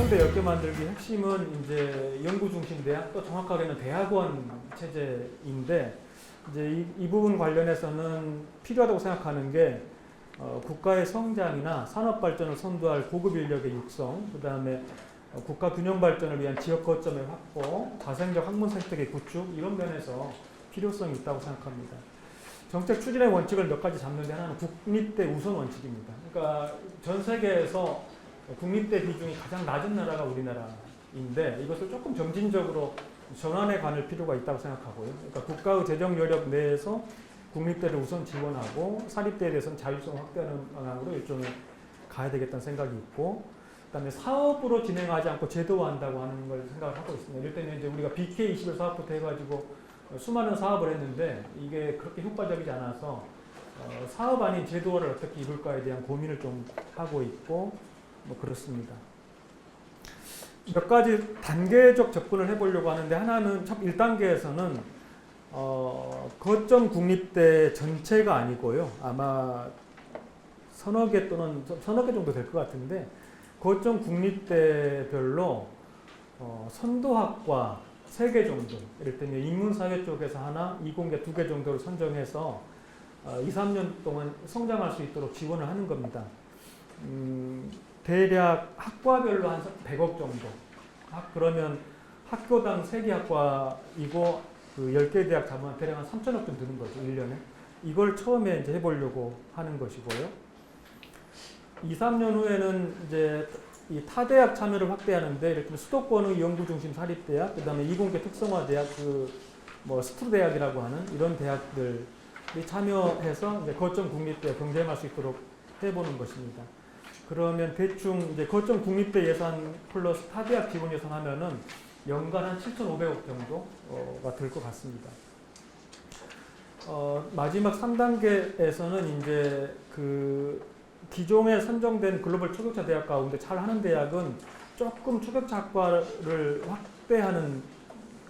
연구대 10개 만들기 핵심은 이제 연구 중심 대학, 또 정확하게는 대학원 체제인데, 이제 이 부분 관련해서는 필요하다고 생각하는 게 국가의 성장이나 산업 발전을 선도할 고급 인력의 육성, 그 다음에 국가 균형 발전을 위한 지역 거점의 확보, 자생적 학문 생태계 구축, 이런 면에서 필요성이 있다고 생각합니다. 정책 추진의 원칙을 몇 가지 잡는데 하나는 국립대 우선 원칙입니다. 그러니까 전 세계에서 국립대 비중이 가장 낮은 나라가 우리나라인데, 이것을 조금 점진적으로 전환해 가는 필요가 있다고 생각하고요. 그러니까 국가의 재정 여력 내에서 국립대를 우선 지원하고 사립대에 대해서는 자율성 확대하는 방향으로 일종의 가야 되겠다는 생각이 있고, 그다음에 사업으로 진행하지 않고 제도화한다고 하는 걸 생각을 하고 있습니다. 이럴 때는 이제 우리가 BK21 사업부터 해가지고 수많은 사업을 했는데 이게 그렇게 효과적이지 않아서 사업 아닌 제도화를 어떻게 이룰까에 대한 고민을 좀 하고 있고 뭐 그렇습니다. 몇 가지 단계적 접근을 해보려고 하는데, 하나는 첫 1단계에서는 거점 국립대 전체가 아니고요. 아마 서너 개 또는 서너 개 정도 될 것 같은데, 거점 국립대별로 선도학과 3개 정도, 예를 들면 인문사회 쪽에서 하나, 이공계 2개 정도를 선정해서 2, 3년 동안 성장할 수 있도록 지원을 하는 겁니다. 대략 학과별로 한 100억 정도. 그러면 학교당 3개 학과이고 그 10개 대학 잡으면 대략 한 3천억 정도 드는 거죠, 1년에. 이걸 처음에 이제 해보려고 하는 것이고요. 2, 3년 후에는 이제 이 타대학 참여를 확대하는데, 이렇게 수도권의 연구중심 사립대학, 그 다음에 이공계 특성화대학, 뭐 스투대학이라고 하는 이런 대학들이 참여해서 이제 거점 국립대 경쟁할 수 있도록 해보는 것입니다. 그러면 대충 이제 거점 국립대 예산 플러스 타대학 지원 예산 하면은 연간 한 7,500억 정도가 될 것 같습니다. 마지막 3단계에서는 이제 그 기존에 선정된 글로벌 초격차 대학 가운데 잘하는 대학은 조금 초격차 학과를 확대하는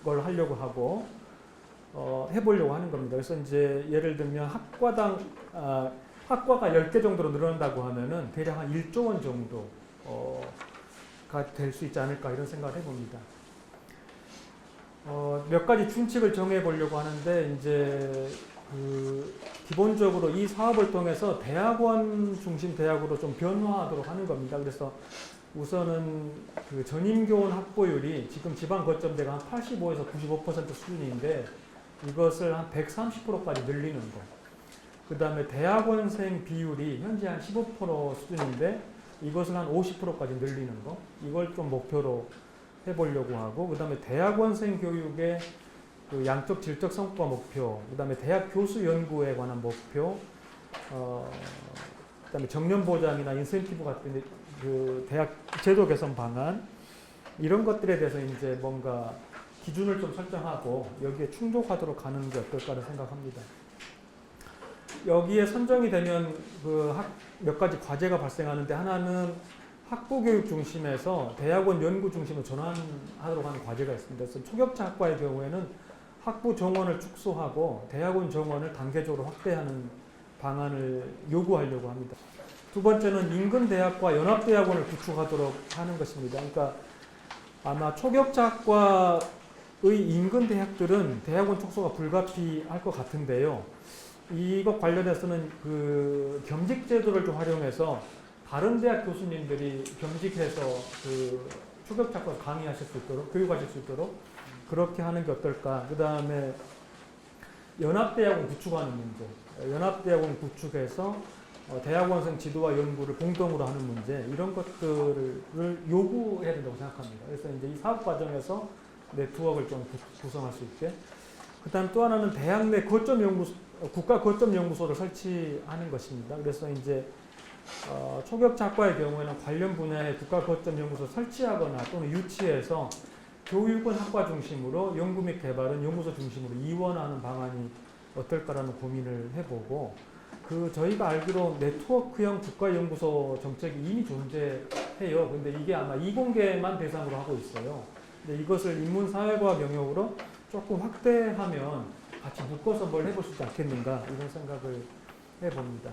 걸 하려고 하고 해보려고 하는 겁니다. 그래서 이제 예를 들면 학과가 10개 정도로 늘어난다고 하면은 대략 한 1조 원 정도가 될 수 있지 않을까, 이런 생각을 해봅니다. 몇 가지 준칙을 정해 보려고 하는데, 이제 기본적으로 이 사업을 통해서 대학원 중심 대학으로 좀 변화하도록 하는 겁니다. 그래서 우선은 그 전임교원 확보율이 지금 지방 거점대가 한 85에서 95% 수준인데, 이것을 한 130%까지 늘리는 거. 그 다음에 대학원생 비율이 현재 한 15% 수준인데 이것을 한 50%까지 늘리는 거. 이걸 좀 목표로 해보려고 하고, 그 다음에 대학원생 교육의 그 양적 질적 성과 목표, 그 다음에 대학 교수 연구에 관한 목표, 그 다음에 정년 보장이나 인센티브 같은 그 대학 제도 개선 방안, 이런 것들에 대해서 이제 뭔가 기준을 좀 설정하고 여기에 충족하도록 가는 게 어떨까를 생각합니다. 여기에 선정이 되면 몇 가지 과제가 발생하는데, 하나는 학부교육 중심에서 대학원 연구 중심으로 전환하도록 하는 과제가 있습니다. 그래서 초격차 학과의 경우에는 학부 정원을 축소하고 대학원 정원을 단계적으로 확대하는 방안을 요구하려고 합니다. 두 번째는 인근 대학과 연합대학원을 구축하도록 하는 것입니다. 그러니까 아마 초격차 학과의 인근 대학들은 대학원 축소가 불가피할 것 같은데요. 이것 관련해서는 그 겸직 제도를 좀 활용해서 다른 대학 교수님들이 겸직해서 그 초격차과 강의하실 수 있도록, 교육하실 수 있도록 그렇게 하는 게 어떨까. 그 다음에 연합대학원 구축하는 문제, 연합대학원 구축해서 대학원생 지도와 연구를 공동으로 하는 문제, 이런 것들을 요구해야 된다고 생각합니다. 그래서 이제 이 사업 과정에서 네트워크를 좀 구성할 수 있게. 그 다음 또 하나는 대학 내 국가 거점 연구소를 설치하는 것입니다. 그래서 이제 초격차 학과의 경우에는 관련 분야의 국가 거점 연구소 설치하거나 또는 유치해서 교육은 학과 중심으로 연구 및 개발은 연구소 중심으로 이원하는 방안이 어떨까라는 고민을 해보고, 저희가 알기로 네트워크형 국가연구소 정책이 이미 존재해요. 근데 이게 아마 이공계만 대상으로 하고 있어요. 근데 이것을 인문사회과학 영역으로 조금 확대하면 같이 묶어서 뭘 해볼 수 있지 않겠는가, 이런 생각을 해봅니다.